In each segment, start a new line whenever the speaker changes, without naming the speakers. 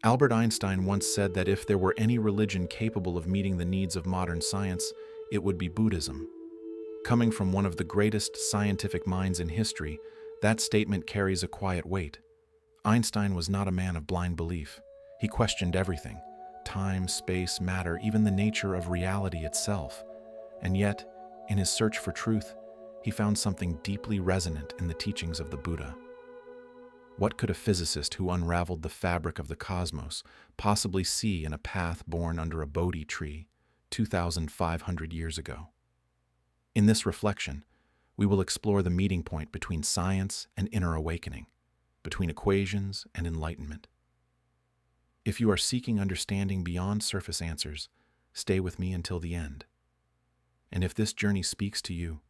Albert Einstein once said that if there were any religion capable of meeting the needs of modern science, it would be Buddhism. Coming from one of the greatest scientific minds in history, that statement carries a quiet weight. Einstein was not a man of blind belief. He questioned everything: time, space, matter, even the nature of reality itself. And yet, in his search for truth, he found something deeply resonant in the teachings of the Buddha. What could a physicist who unraveled the fabric of the cosmos possibly see in a path born under a Bodhi tree 2,500 years ago? In this reflection, we will explore the meeting point between science and inner awakening, between equations and enlightenment. If you are seeking understanding beyond surface answers, stay with me until the end. And if this journey speaks to you,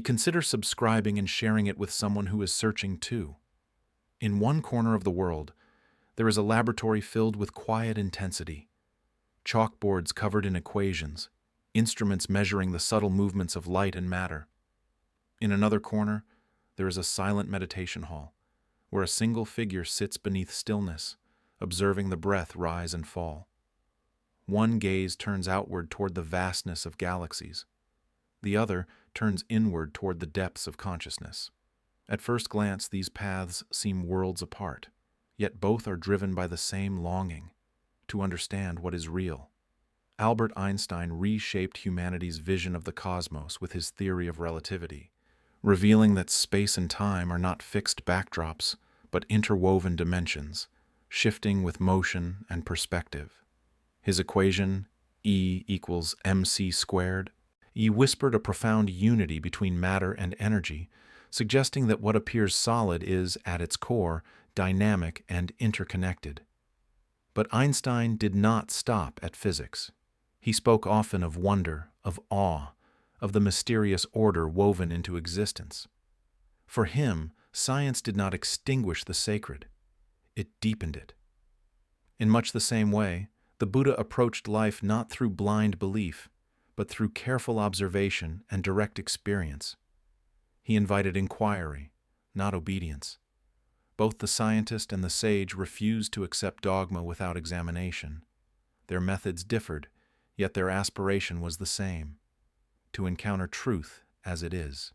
consider subscribing and sharing it with someone who is searching too. In one corner of the world, there is a laboratory filled with quiet intensity, chalkboards covered in equations, instruments measuring the subtle movements of light and matter. In another corner, there is a silent meditation hall, where a single figure sits beneath stillness, observing the breath rise and fall. One gaze turns outward toward the vastness of galaxies. The other turns inward toward the depths of consciousness. At first glance, these paths seem worlds apart, yet both are driven by the same longing to understand what is real. Albert Einstein reshaped humanity's vision of the cosmos with his theory of relativity, revealing that space and time are not fixed backdrops, but interwoven dimensions, shifting with motion and perspective. His equation, E equals mc squared, whispered a profound unity between matter and energy, suggesting that what appears solid is, at its core, dynamic and interconnected. But Einstein did not stop at physics. He spoke often of wonder, of awe, of the mysterious order woven into existence. For him, science did not extinguish the sacred, it deepened it. In much the same way, the Buddha approached life not through blind belief, but through careful observation and direct experience. He invited inquiry, not obedience. Both the scientist and the sage refused to accept dogma without examination. Their methods differed, yet their aspiration was the same: to encounter truth as it is.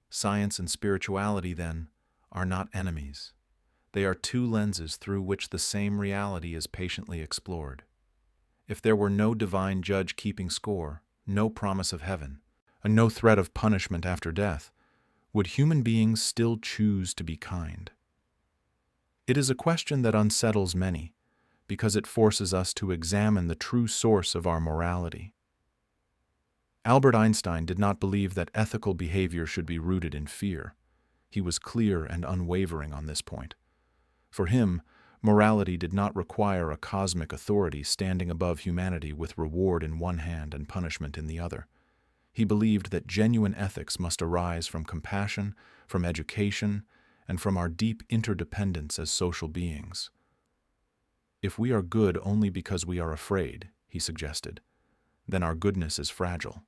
Science and spirituality, then, are not enemies. They are two lenses through which the same reality is patiently explored. If there were no divine judge keeping score, no promise of heaven, and no threat of punishment after death, would human beings still choose to be kind? It is a question that unsettles many, because it forces us to examine the true source of our morality. Albert Einstein did not believe that ethical behavior should be rooted in fear. He was clear and unwavering on this point. For him, morality did not require a cosmic authority standing above humanity with reward in one hand and punishment in the other. He believed that genuine ethics must arise from compassion, from education, and from our deep interdependence as social beings. If we are good only because we are afraid, he suggested, then our goodness is fragile.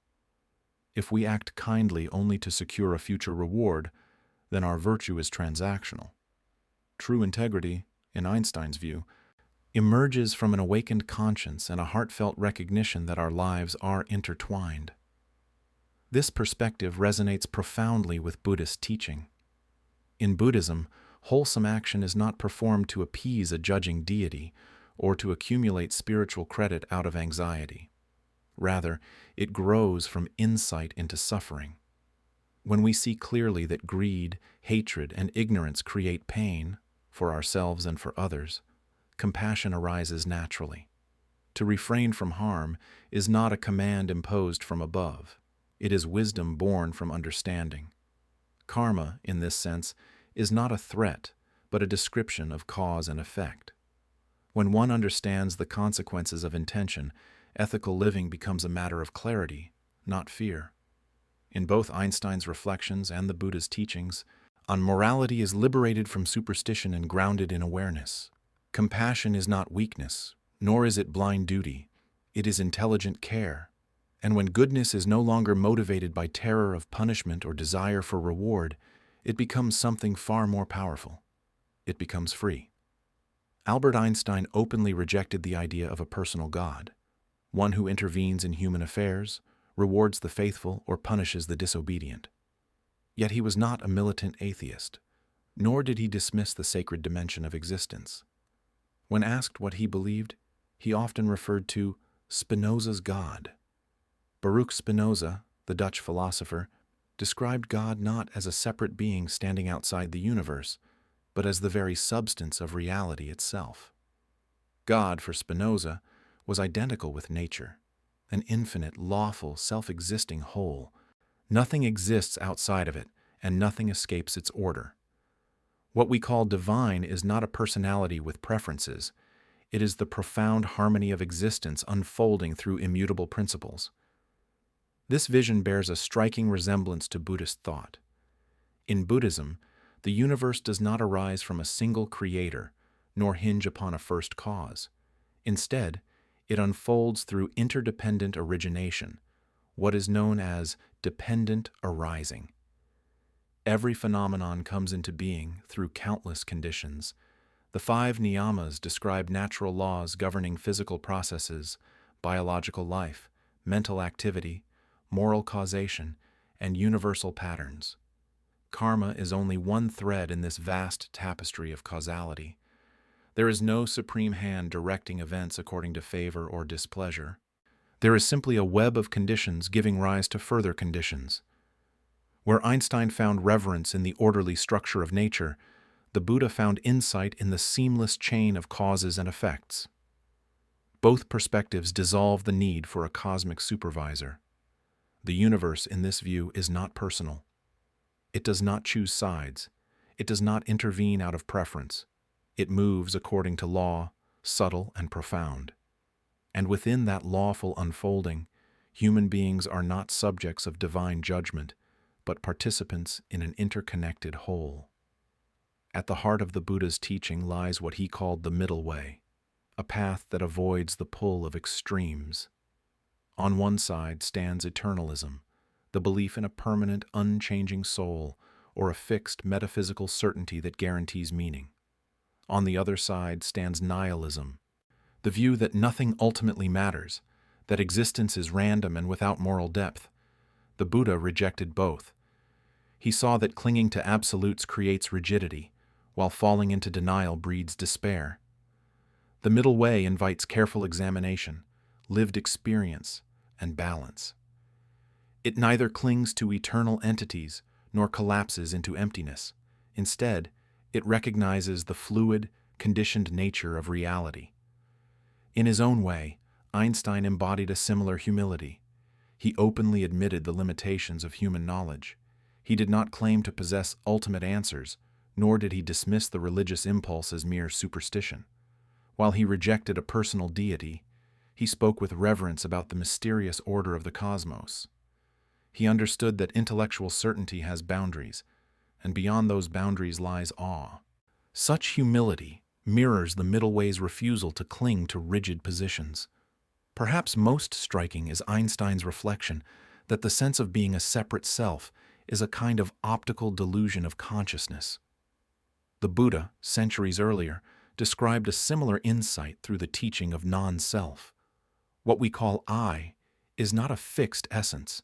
If we act kindly only to secure a future reward, then our virtue is transactional. True integrity, in Einstein's view, emerges from an awakened conscience and a heartfelt recognition that our lives are intertwined. This perspective resonates profoundly with Buddhist teaching. In Buddhism, wholesome action is not performed to appease a judging deity or to accumulate spiritual credit out of anxiety. Rather, it grows from insight into suffering. When we see clearly that greed, hatred, and ignorance create pain, for ourselves and for others, compassion arises naturally. To refrain from harm is not a command imposed from above. It is wisdom born from understanding. Karma, in this sense, is not a threat, but a description of cause and effect. When one understands the consequences of intention, ethical living becomes a matter of clarity, not fear. In both Einstein's reflections and the Buddha's teachings, morality is liberated from superstition and grounded in awareness. Compassion is not weakness, nor is it blind duty. It is intelligent care. And when goodness is no longer motivated by terror of punishment or desire for reward, it becomes something far more powerful. It becomes free. Albert Einstein openly rejected the idea of a personal God, one who intervenes in human affairs, rewards the faithful, or punishes the disobedient. Yet he was not a militant atheist, nor did he dismiss the sacred dimension of existence. When asked what he believed, he often referred to Spinoza's God. Baruch Spinoza, the Dutch philosopher, described God not as a separate being standing outside the universe, but as the very substance of reality itself. God, for Spinoza, was identical with nature, an infinite, lawful, self-existing whole. Nothing exists outside of it, and nothing escapes its order. What we call divine is not a personality with preferences. It is the profound harmony of existence unfolding through immutable principles. This vision bears a striking resemblance to Buddhist thought. In Buddhism, the universe does not arise from a single creator, nor hinge upon a first cause. Instead, it unfolds through interdependent origination, what is known as dependent arising. Every phenomenon comes into being through countless conditions. The 5 niyamas describe natural laws governing physical processes, biological life, mental activity, moral causation, and universal patterns. Karma is only one thread in this vast tapestry of causality. There is no supreme hand directing events according to favor or displeasure. There is simply a web of conditions giving rise to further conditions. Where Einstein found reverence in the orderly structure of nature, the Buddha found insight in the seamless chain of causes and effects. Both perspectives dissolve the need for a cosmic supervisor. The universe, in this view, is not personal. It does not choose sides. It does not intervene out of preference. It moves according to law, subtle and profound. And within that lawful unfolding, human beings are not subjects of divine judgment, but participants in an interconnected whole. At the heart of the Buddha's teaching lies what he called the middle way, a path that avoids the pull of extremes. On one side stands eternalism, the belief in a permanent, unchanging soul, or a fixed metaphysical certainty that guarantees meaning. On the other side stands nihilism, the view that nothing ultimately matters, that existence is random and without moral depth. The Buddha rejected both. He saw that clinging to absolutes creates rigidity, while falling into denial breeds despair. The middle way invites careful examination, lived experience, and balance. It neither clings to eternal entities nor collapses into emptiness. Instead, it recognizes the fluid, conditioned nature of reality. In his own way, Einstein embodied a similar humility. He openly admitted the limitations of human knowledge. He did not claim to possess ultimate answers, nor did he dismiss the religious impulse as mere superstition. While he rejected a personal deity, he spoke with reverence about the mysterious order of the cosmos. He understood that intellectual certainty has boundaries, and beyond those boundaries lies awe. Such humility mirrors the middle way's refusal to cling to rigid positions. Perhaps most striking is Einstein's reflection that the sense of being a separate self is a kind of optical delusion of consciousness. The Buddha, centuries earlier, described a similar insight through the teaching of non-self. What we call I is not a fixed essence,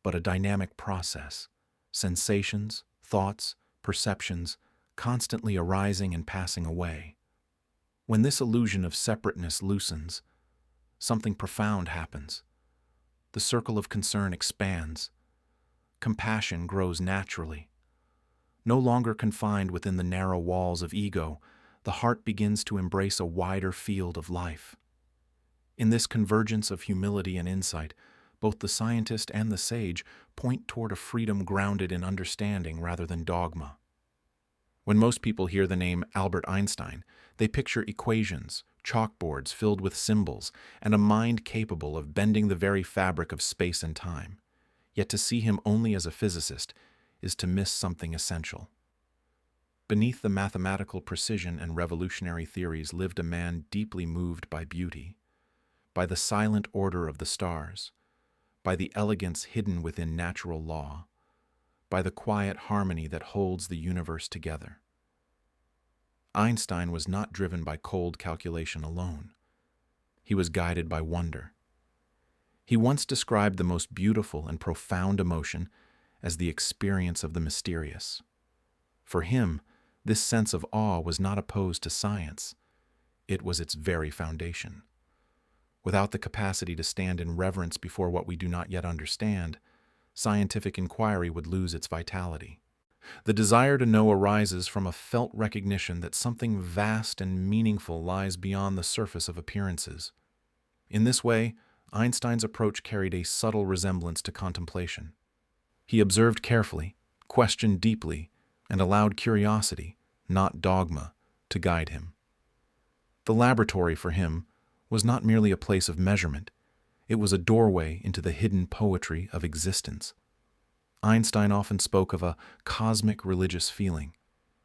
but a dynamic process, sensations, thoughts, perceptions, constantly arising and passing away. When this illusion of separateness loosens, something profound happens. The circle of concern expands. Compassion grows naturally. No longer confined within the narrow walls of ego, the heart begins to embrace a wider field of life. In this convergence of humility and insight, both the scientist and the sage point toward a freedom grounded in understanding rather than dogma. When most people hear the name Albert Einstein, they picture equations, chalkboards filled with symbols, and a mind capable of bending the very fabric of space and time. Yet to see him only as a physicist is to miss something essential. Beneath the mathematical precision and revolutionary theories lived a man deeply moved by beauty, by the silent order of the stars, by the elegance hidden within natural law, by the quiet harmony that holds the universe together. Einstein was not driven by cold calculation alone. He was guided by wonder. He once described the most beautiful and profound emotion as the experience of the mysterious. For him, this sense of awe was not opposed to science. It was its very foundation. Without the capacity to stand in reverence before what we do not yet understand, scientific inquiry would lose its vitality. The desire to know arises from a felt recognition that something vast and meaningful lies beyond the surface of appearances. In this way, Einstein's approach carried a subtle resemblance to contemplation. He observed carefully, questioned deeply, and allowed curiosity, not dogma, to guide him. The laboratory for him was not merely a place of measurement, it was a doorway into the hidden poetry of existence. Einstein often spoke of a cosmic religious feeling,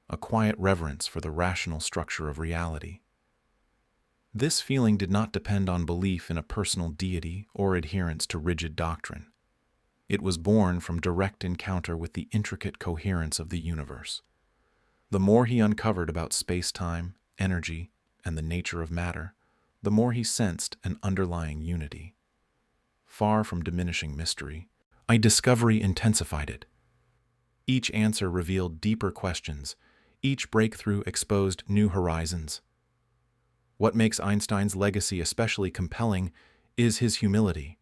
a quiet reverence for the rational structure of reality. This feeling did not depend on belief in a personal deity or adherence to rigid doctrine. It was born from direct encounter with the intricate coherence of the universe. The more he uncovered about space-time, energy, and the nature of matter, the more he sensed an underlying unity. Far from diminishing mystery, discovery intensified it. Each answer revealed deeper questions. Each breakthrough exposed new horizons. What makes Einstein's legacy especially compelling is his humility.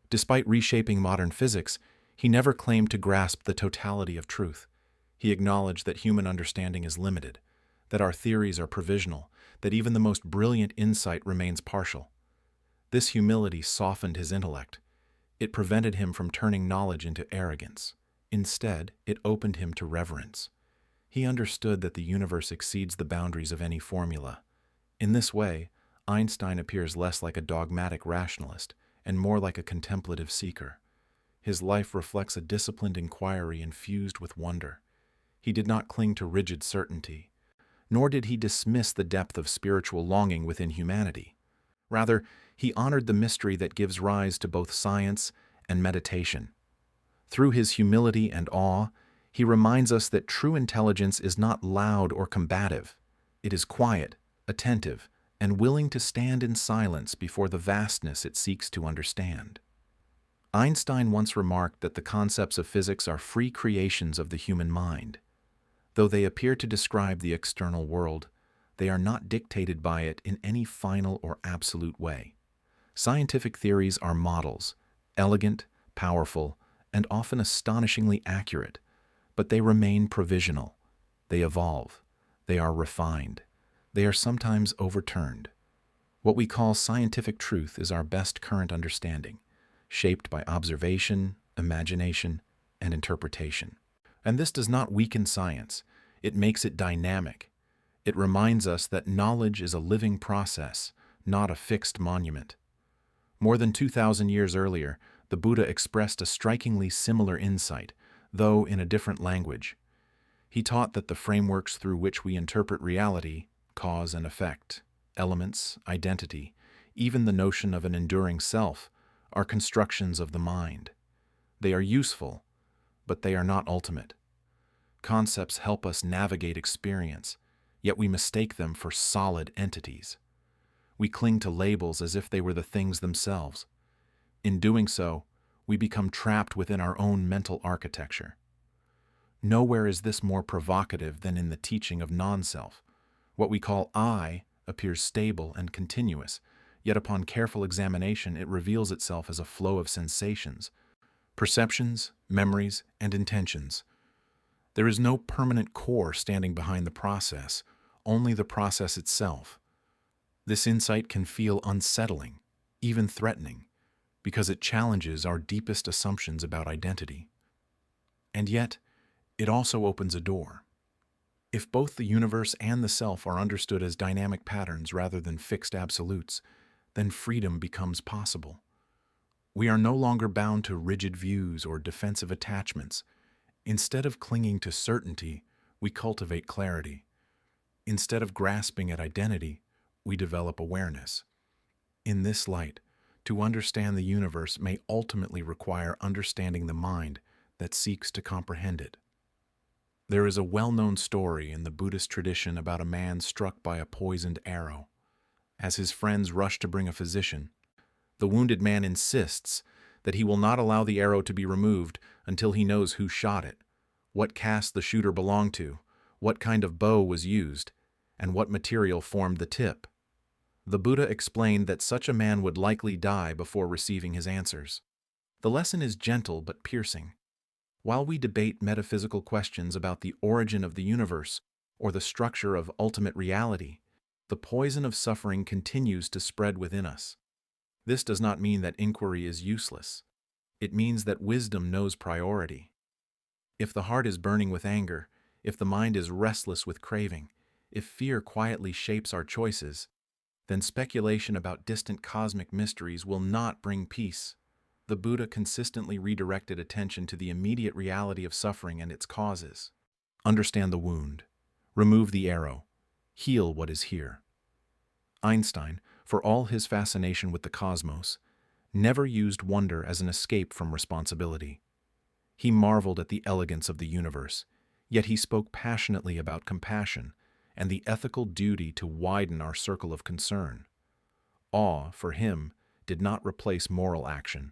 Despite reshaping modern physics, he never claimed to grasp the totality of truth. He acknowledged that human understanding is limited, that our theories are provisional, that even the most brilliant insight remains partial. This humility softened his intellect. It prevented him from turning knowledge into arrogance. Instead, it opened him to reverence. He understood that the universe exceeds the boundaries of any formula. In this way, Einstein appears less like a dogmatic rationalist and more like a contemplative seeker. His life reflects a disciplined inquiry infused with wonder. He did not cling to rigid certainty, nor did he dismiss the depth of spiritual longing within humanity. Rather, he honored the mystery that gives rise to both science and meditation. Through his humility and awe, he reminds us that true intelligence is not loud or combative. It is quiet, attentive, and willing to stand in silence before the vastness it seeks to understand. Einstein once remarked that the concepts of physics are free creations of the human mind. Though they appear to describe the external world, they are not dictated by it in any final or absolute way. Scientific theories are models, elegant, powerful, and often astonishingly accurate, but they remain provisional. They evolve. They are refined. They are sometimes overturned. What we call scientific truth is our best current understanding, shaped by observation, imagination, and interpretation. And this does not weaken science. It makes it dynamic. It reminds us that knowledge is a living process, not a fixed monument. More than 2,000 years earlier, the Buddha expressed a strikingly similar insight, though in a different language. He taught that the frameworks through which we interpret reality, cause and effect, elements, identity, even the notion of an enduring self, are constructions of the mind. They are useful, but they are not ultimate. Concepts help us navigate experience, yet we mistake them for solid entities. We cling to labels as if they were the things themselves. In doing so, we become trapped within our own mental architecture. Nowhere is this more provocative than in the teaching of non-self. What we call I appears stable and continuous, yet upon careful examination it reveals itself as a flow of sensations, perceptions, memories, and intentions. There is no permanent core standing behind the process, only the process itself. This insight can feel unsettling, even threatening, because it challenges our deepest assumptions about identity. And yet, it also opens a door. If both the universe and the self are understood as dynamic patterns rather than fixed absolutes, then freedom becomes possible. We are no longer bound to rigid views or defensive attachments. Instead of clinging to certainty, we cultivate clarity. Instead of grasping at identity, we develop awareness. In this light, to understand the universe may ultimately require understanding the mind that seeks to comprehend it. There is a well-known story in the Buddhist tradition about a man struck by a poisoned arrow. As his friends rush to bring a physician, the wounded man insists that he will not allow the arrow to be removed until he knows who shot it, what caste the shooter belonged to, what kind of bow was used, and what material formed the tip. The Buddha explained that such a man would likely die before receiving his answers. The lesson is gentle but piercing. While we debate metaphysical questions about the origin of the universe or the structure of ultimate reality, the poison of suffering continues to spread within us. This does not mean that inquiry is useless. It means that wisdom knows priority. If the heart is burning with anger, if the mind is restless with craving, if fear quietly shapes our choices, then speculation about distant cosmic mysteries will not bring peace. The Buddha consistently redirected attention to the immediate reality of suffering and its causes. Understand the wound. Remove the arrow. Heal what is here. Einstein, for all his fascination with the cosmos, never used wonder as an escape from responsibility. He marveled at the elegance of the universe, yet he spoke passionately about compassion and the ethical duty to widen our circle of concern. Awe, for him, did not replace moral action.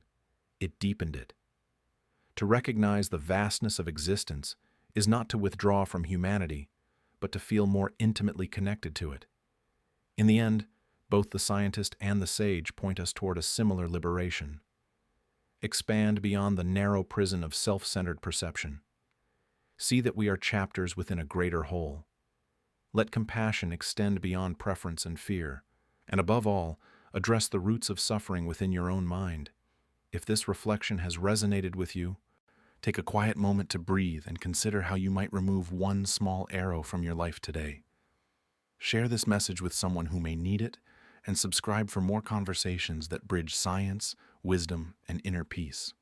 It deepened it. To recognize the vastness of existence is not to withdraw from humanity, but to feel more intimately connected to it. In the end, both the scientist and the sage point us toward a similar liberation. Expand beyond the narrow prison of self-centered perception. See that we are chapters within a greater whole. Let compassion extend beyond preference and fear, and above all, address the roots of suffering within your own mind. If this reflection has resonated with you, take a quiet moment to breathe and consider how you might remove one small arrow from your life today. Share this message with someone who may need it, and subscribe for more conversations that bridge science, wisdom, and inner peace.